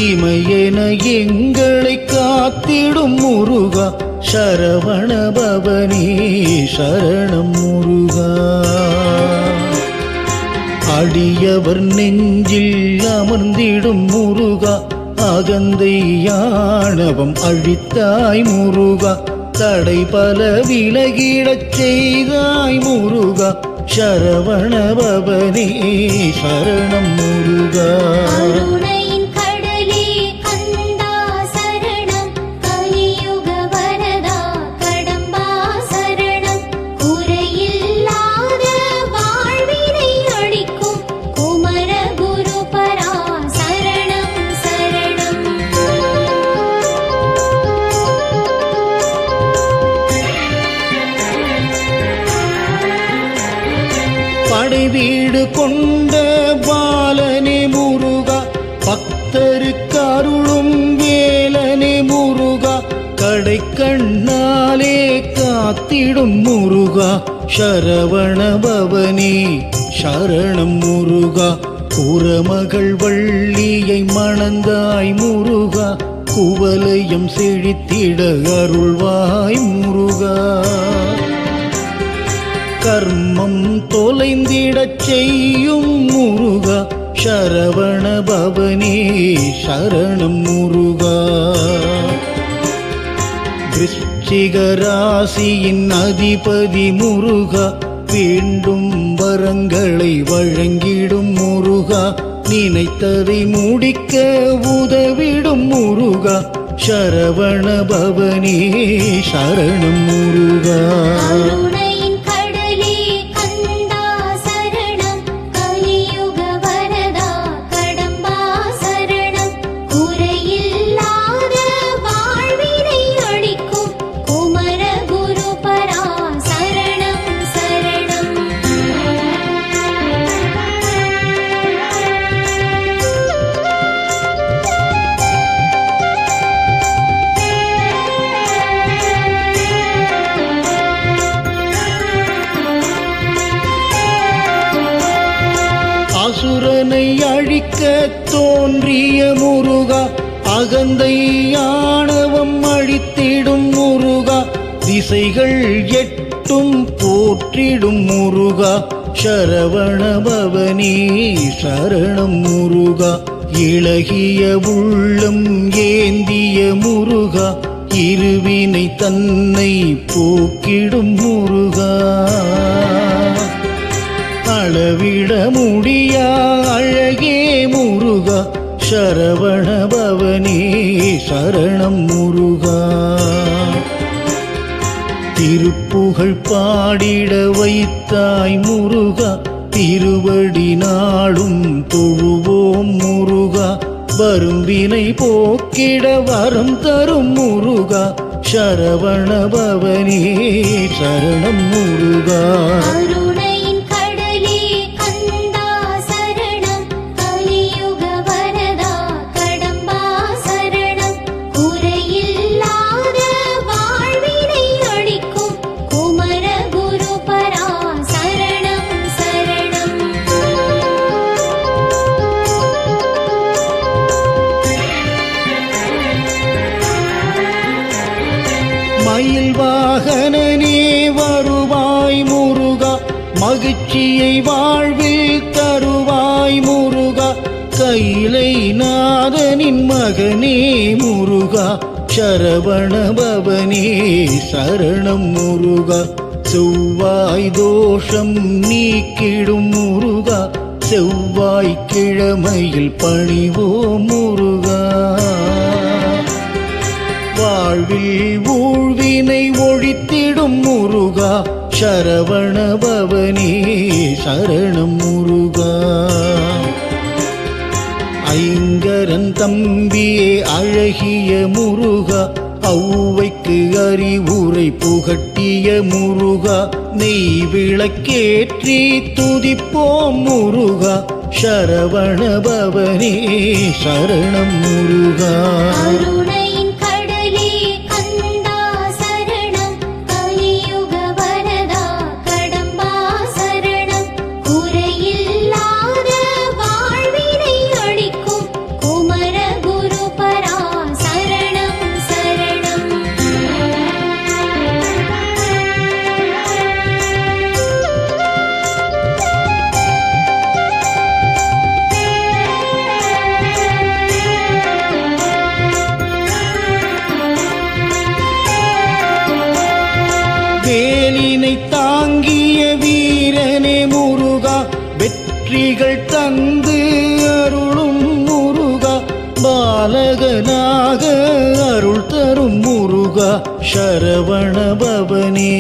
இமையென எங்களை காத்திடும் முருகா சரவண பவனே சரணம் முருகா. அடியவர் நெஞ்சில் அமர்ந்திடும் முருகா அகந்தை யாணவம் அழித்தாய் முருகா. தடை பல விலகிடச் செய்தாய் முருகா சரவண பவனே சரணம் முருகா. படை வீடு கொண்ட பாலனே முருகா பக்தருக்கு அருளும் வேலனே முருகா. கடை கண்ணாலே காத்திடும் முருகா சரவண பவனே சரணம் முருகா. குரமகள் வள்ளியை மணந்தாய் முருகா குவலயம் செழித்திட அருள்வாய் முருகா. கர்மம் தொலைந்திடச் செய்யும் முருகா சரவண பவனே சரணம் முருகா. விருச்சிக ராசியின் அதிபதி முருகா வேண்டும் வரங்களை வழங்கிடும் முருகா. நினைத்ததை முடிக்க உதவிடும் முருகா சரவண பவனே சரணம் முருகா. அசுரனை அழிக்க தோன்றிய முருகா அகந்தை ஆணவம் அழித்திடும் முருகா. திசைகள் எட்டும் போற்றிடும் முருகா சரவண பவனே சரணம் முருகா. இளகிய உள்ளம் ஏந்திய முருகா இருவினை தன்னை போக்கிடும் முருகா. அளவிட முடியா அழகே முருகா சரவண பவனே சரணம் முருகா. திருப்புகழ் பாடிட வைத்தாய் முருகா திருவடி நாளும் தொழுவோம் முருகா. வரும்பினை போக்கிட வரம் தரும் முருகா சரவண பவனே சரணம் முருகா. மயில் வாகனனே வருவாய் முருகா மகிழ்ச்சியை வாழ்வில் தருவாய் முருகா. கைலை நாதனின் மகனே முருகா சரவண பவனே சரணம் முருகா. செவ்வாய் தோஷம் நீக்கிடும் முருகா செவ்வாய் கிழமையில் பணிவோம் முருகா. வாழ்வில் ஊழ்வினை ஒழித்திடும் முருகா சரவண பவனே சரணம் முருகா. ஐங்கரன் தம்பியே அழகிய முருகா ஔவைக்கு அறிவுரை புகட்டிய முருகா. நெய் விளக்கேற்றி துதிப்போம் முருகா சரவண பவனே சரணம் முருகா. வரதா கடம்பா சரணம் குறையில்லாத வாழ் சரவண பவனே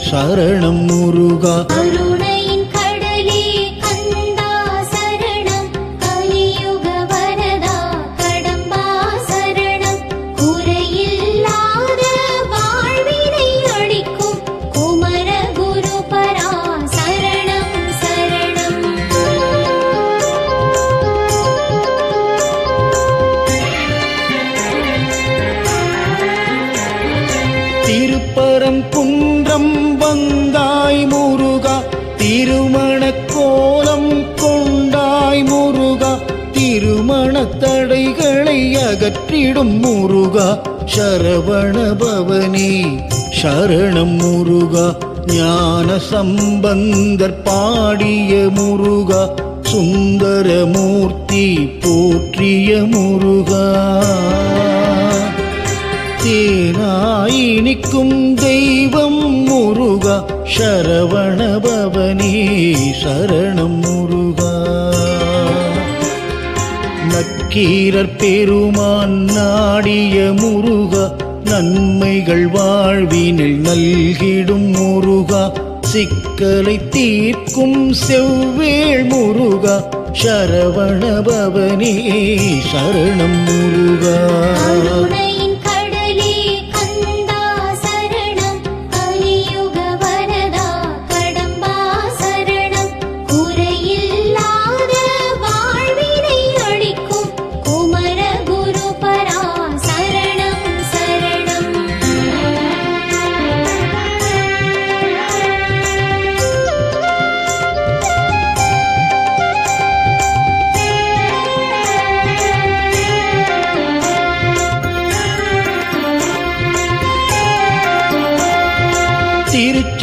சரணம் முருகா. கருணையின் கடலே கந்தா சரணம், கலியுக வரதா கடம்பா சரணம், குறையில்லாத வாழ்வினை அளிக்கும் குமர குருபரா சரணம் சரணம். திருப்பரம் குன்றம் வந்தாய் முருகா, திருமண கோலம் கொண்டாய் முருகா, திருமண தடைகளை அகற்றிடும் முருகா, சரவண பவனே சரணம் முருகா. ஞான சம்பந்தர் பாடிய முருகா, சுந்தரமூர்த்தி போற்றிய முருகா, தேனாயினிக்கும் தெய்வம் முருகா, சரவண பவனே சரணம் முருகா. நக்கீரர் பெருமான் நாடிய முருகா, நன்மைகள் வாழ்வினில் நல்கிடும் முருகா, சிக்கலை தீர்க்கும் செவ்வேள் முருகா, சரவண பவனே சரணம் முருகா. கருணையின் கடலே கந்தா சரணம், கலியுக வரதா கடம்பா சரணம், குறையில்லாத வாழ்வினை அளிக்கும் குமர குருபரா சரணம் சரணம்.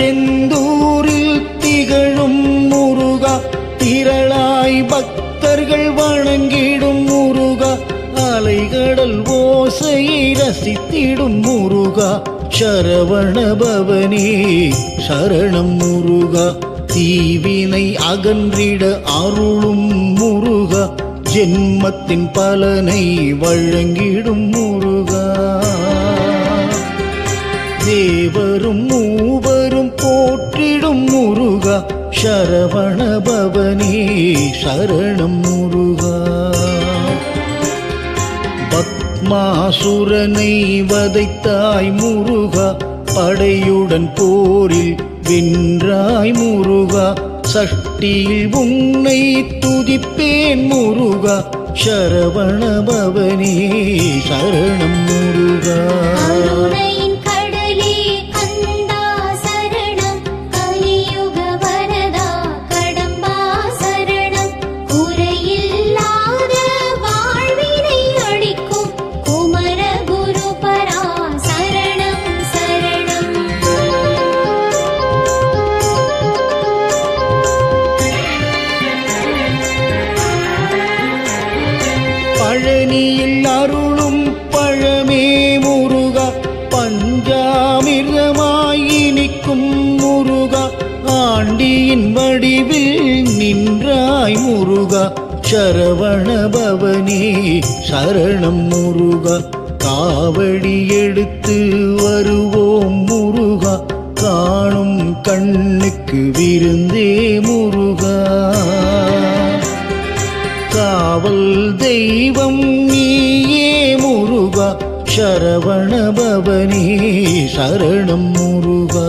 திருச்செந்தூரில் திகழும் முருகா, திரளாய் பக்தர்கள் வணங்கிடும் முருகா, அலைகடல் ஓசையை ரசித்திடும் முருகா, சரவண பவனே சரணம் முருகா. தீவினை அகன்றிட அருளும் முருகா, ஜென்மத்தின் பலனை வழங்கிடும் முருகா, தேவரும் மூவரும் போற்றிடும் முருகா, சரவண பவனே சரணம் முருகா. பத்மாசுரனை வதைத்தாய் முருகா, படையுடன் போரில் வென்றாய் முருகா, சஷ்டியில் உன்னை துதிப்பேன் முருகா, சரவண பவனே சரணம் முருகா. கருணையின் கடலே கந்தா சரணம், கலியுக வரதா கடம்பா சரணம், குறையில்லாத வாழ்வினை அளிக்கும் குமர குருபரா சரணம் சரணம். பழனியில் அருளும் பழமே முருகா, பஞ்சாமிர்தமாய் இனிக்கும் முருகா, ஆண்டியின் வடிவில் நின்றாய் முருகா, சரவண பவனே சரணம் முருகா. காவடி எடுத்து வருவோம் முருகா, காணும் கண்ணுக்கு விருந்தே முருகா, காவல் தெய்வம் நீயே முருகா, சரவண பவனே சரணம் முருகா.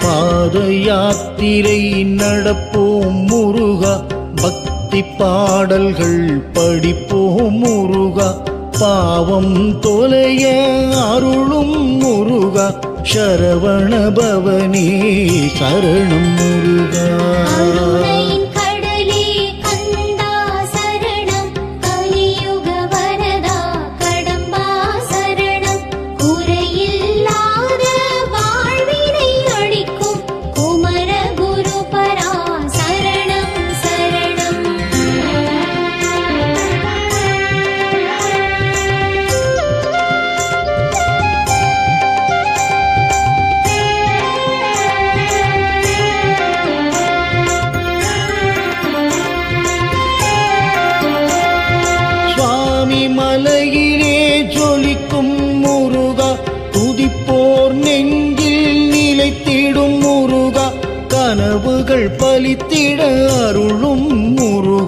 பாத யாத்திரை நடப்போம் முருகா, பக்தி பாடல்கள் படிப்போம் முருகா, பாவம் தொலைய அருளும் முருகா, சரவண பவனே சரணம் முருகா. கருணையின் கடலே கந்தா சரணம், கலியுக வரதா கடம்பா சரணம், குறையில்லாத வாழ்வினை அளிக்கும் குமர குருபரா சரணம் சரணம்.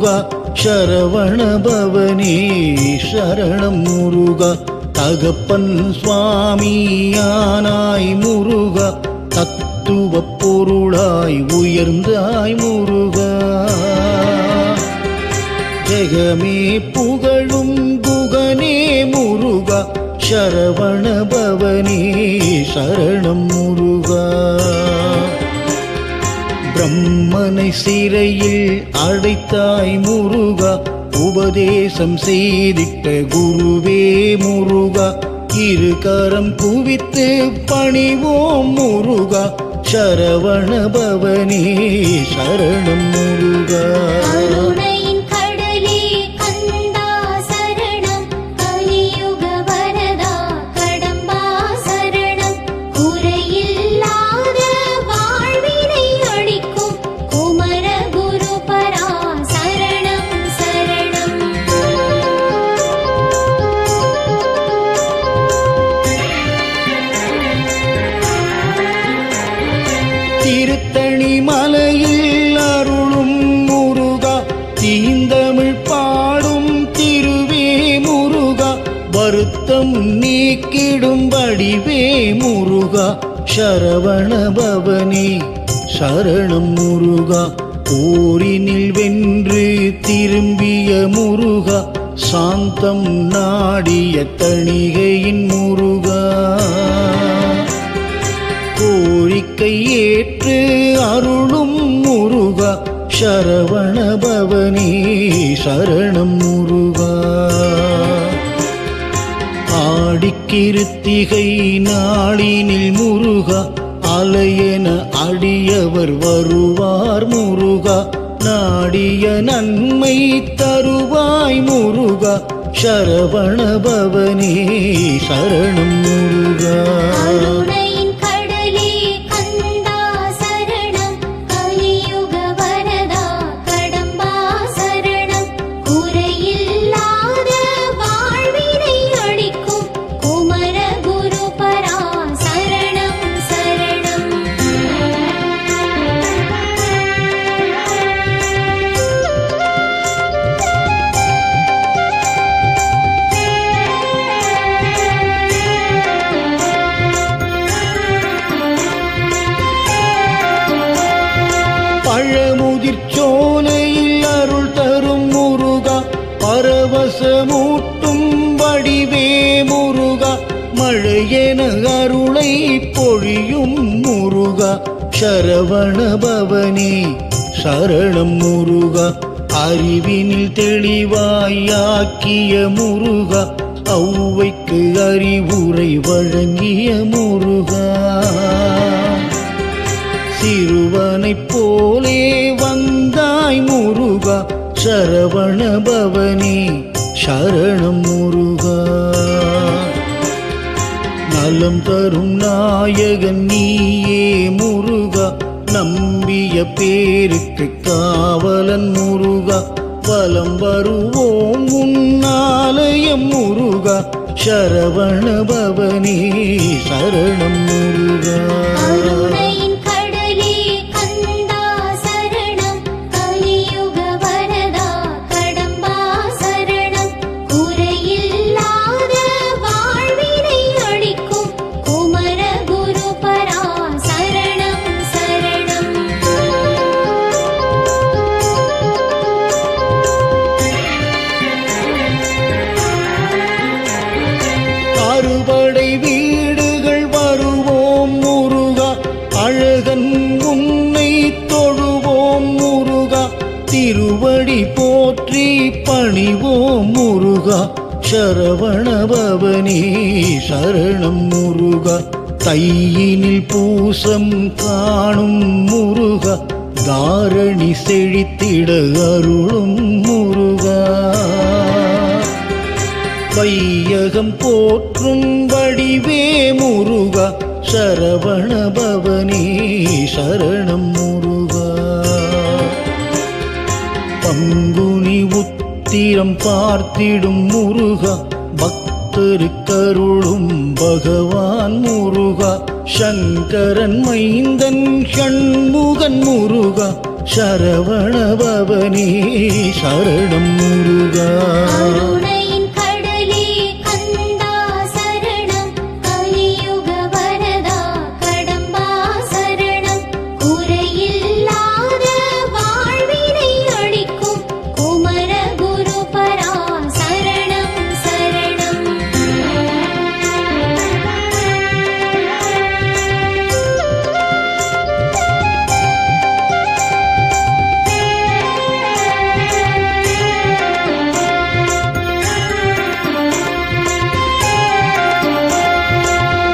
முருகா சரவண பவனே சரணம் முருகா தகப்பன் சுவாமியானாய் முருகா தத்துவ பொருளாய் உயர்ந்தாய் முருகா ஜெகமே புகழும் குகனே முருகா சரவண பவனே சரணம் முருகா பிரம்மனை சிறையில் அடைத்தாய் முருகா உபதேசம் செய்திட்ட குருவே முருகா இருகரம் குவித்து பணிவோம் முருகா சரவண பவனே சரணம் முருகா கருணையின் கடலே கந்தா சரணம் கலியுக வரதா கடம்பா சரணம் குறையில்லாத வாழ்வினை அளிக்கும் குமர குரு பரா சரணம் சரணம் திருத்தணி மலையில் அருளும் முருகா தீந்தமிழ் பாடும் திருவே முருகா வருத்தம் நீக்கிடும் வடிவே முருகா சரவண பவனே சரணம் முருகா போரினில் வென்று திரும்பிய முருகா சாந்தம் நாடிய தணிகையின் முருகா கோரிக்கை ஏற்று அருளும் முருகா சரவண பவனே சரணம் முருகா ஆடிக்கிருத்திகை நாளினில் முருகா அலையென அடியவர் வருவார் முருகா நாடிய நன்மை தருவாய் முருகா சரவண பவனே சரணம் முருகா கருணையின் கடலே கந்தா சரணம் கலியுக வரதா கடம்பா சரணம் குறையில்லாத வாழ்வினை அளிக்கும் குமர குரு பரா சரணம் சரணம் பழமுதிர் சோலையில் அருள் தரும் முருகா பரவசமூட்டும் வடிவே முருகா மழையென அருளை பொழியும் முருகா சரவண பவனே சரணம் முருகா அறிவினில் தெளிவாயாக்கிய முருகா ஔவைக்கு அறிவுரை வழங்கிய முருகா சிறுவனைப் போலே வந்தாய் முருகா சரவண பவனே சரணம் முருகா நலம் தரும் நாயகன் நீயே முருகா நம்பிய பேருக்கு காவலன் முருகா வலம் வருவோம் உன்னாலயம் முருகா சரவண பவனே சரணம் முருகா கருணையின் கடலே கந்தா சரணம் கலியுக வரதா கடம்பா சரணம் குறையில்லாத வாழ்வினை அளிக்கும் குமர குரு பரா சரணம் சரணம் அறுபடை வீடுகள் வருவோம் முருகா அழகன் உன்னை தொழுவோம் முருகா திருவடி போற்றி பணிவோம் முருகா சரவண பவனே சரணம் முருகா தையினில் பூசம் காணும் முருகா தாரணி செழித்திட அருளும் முருகா வையகம் போற்றும் வடிவே முருகா சரவண பவனே சரணம் முருகா பங்குனி உத்திரம் பார்த்திடும் முருகா பக்தருக்கருளும் பகவான் முருகா சங்கரன் மைந்தன் ஷண்முகன் முருகா சரவண பவனே சரணம் முருகா. கருணையின் கடலே கந்தா சரணம், கலியுக வரதா கடம்பா சரணம், குறையில்லாத வாழ்வினை அளிக்கும் குமர குருபரா சரணம் சரணம்.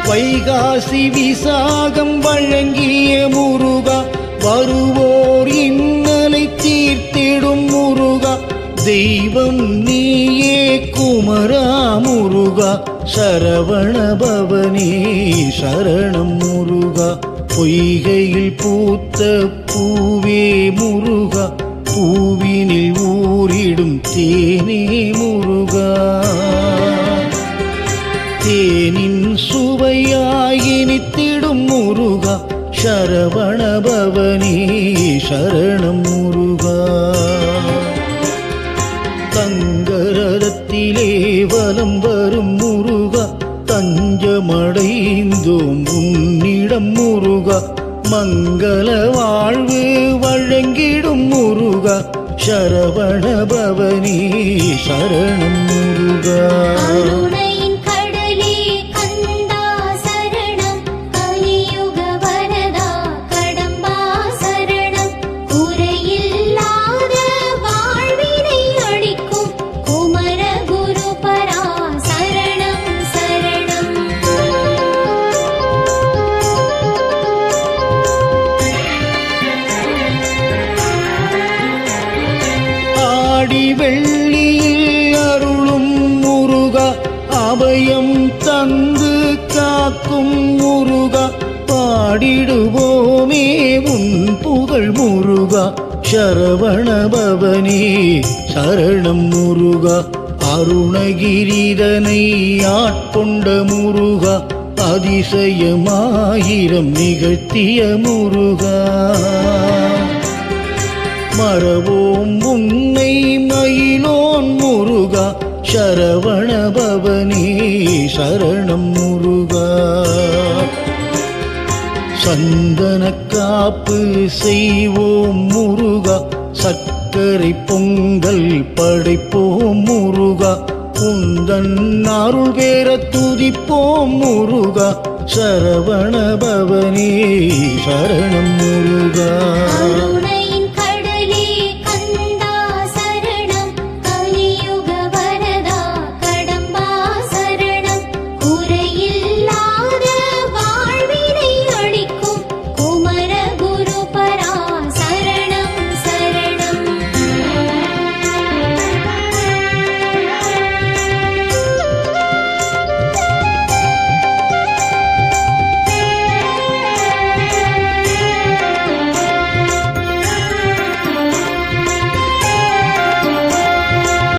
வைகாசி விசாகம் வழங்கிய முருகா, வருவோர் இன்னலை தீர்த்திடும் முருகா. தெய்வம் நீயே குமரா முருகா, சரவண பவனே சரணம் முருகா. பொய்கையில் பூத்த பூவே முருகா, பூவினில் ஊரிடும் தேனே முருகா. தேனின் சுவையாய் இனித்திடும் முருகா, சரவண பவனே சரணம் முருகா. தங்கரதத்திலே வலம் வரும் முருகா, தஞ்சமடைந்தோம் உன்னிடம் முருகா. மங்கள வாழ்வு வழங்கிடும் முருகா, சரவண பவனே சரணம் முருகா. கருணையின் கடலே கந்தா சரணம், கலியுக வரதா கடம்பா சரணம், குறையில்லாத வாழ்வினை அளிக்கும் குமர குருபரா சரணம் சரணம். ஆடி வெள்ளியில் அருளும் முருகா, அபயம் தந்து காக்கும் முருகா. பாடிடுவோமே உன் புகழ் முருகா, சரவண பவனே சரணம் முருகா. அருணகிரிதனை ஆட்கொண்ட முருகா, அதிசயமாயிரம் நிகழ்த்திய முருகா. மறவோம் உன்னை மயிலோன் முருகா, சரவண பவனே சரணம் முருகா. சந்தன காப்பு செய்வோம் முருகா, சர்க்கரை பொங்கல் படைப்போம் முருகா. உந்தன் அருள் பெற துதிப்போம் முருகா, சரவண பவனே சரணம் முருகா.